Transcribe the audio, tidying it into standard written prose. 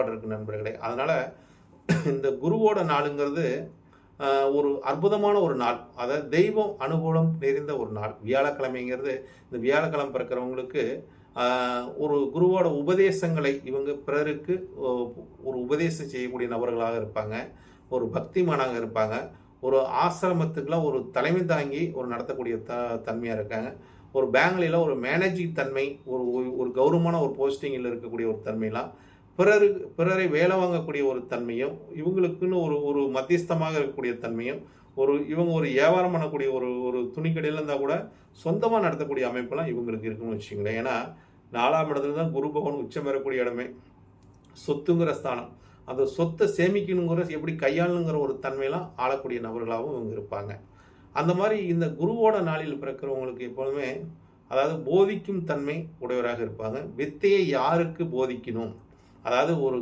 செயல்பாடு இருக்குது நண்பர்களே. அதனால் இந்த குருவோட நாளுங்கிறது ஒரு அற்புதமான ஒரு நாள். அதாவது தெய்வம் அனுகூலம் நிறைந்த ஒரு நாள். வியாழக்கிழமைங்கிறது இந்த வியாழக்கிழமை பிறக்கிறவங்களுக்கு ஒரு குருவோட உபதேசங்களை இவங்க பிறருக்கு ஒரு உபதேசம் செய்யக்கூடிய நபர்களாக இருப்பாங்க. ஒரு பக்திமானாக இருப்பாங்க. ஒரு ஆசிரமத்துக்குலாம் ஒரு தலைமை தாங்கி ஒரு நடத்தக்கூடிய தன்மையாக இருக்காங்க. ஒரு பேங்க்ல ஒரு மேனேஜிங் தன்மை, ஒரு ஒரு கௌரவமான ஒரு போஸ்டிங்கில் இருக்கக்கூடிய ஒரு தன்மைலாம், பிறரை வேலை வாங்கக்கூடிய ஒரு தன்மையும், இவங்களுக்குன்னு ஒரு ஒரு மத்தியஸ்தமாக இருக்கக்கூடிய தன்மையும், இவங்க ஒரு வியாபாரம் பண்ணக்கூடிய ஒரு ஒரு துணிக்கடையில் இருந்தால் கூட சொந்தமாக நடத்தக்கூடிய அமைப்பெல்லாம் இவங்களுக்கு இருக்குன்னு வச்சுங்களேன். ஏன்னா 4ஆம் இடத்துல தான் குரு பகவான் உச்சம் பெறக்கூடிய இடமே. சொத்துங்கிற ஸ்தானம். அந்த சொத்தை சேமிக்கணுங்கிற எப்படி கையாளணுங்கிற ஒரு தன்மையெல்லாம் ஆளக்கூடிய நபர்களாகவும் இவங்க இருப்பாங்க. அந்த மாதிரி இந்த குருவோட நாளில் பிறக்கிறவங்களுக்கு எப்பொழுதுமே அதாவது போதிக்கும் தன்மை உடையவராக இருப்பாங்க. வித்தையை யாருக்கு போதிக்கணும், அதாவது ஒரு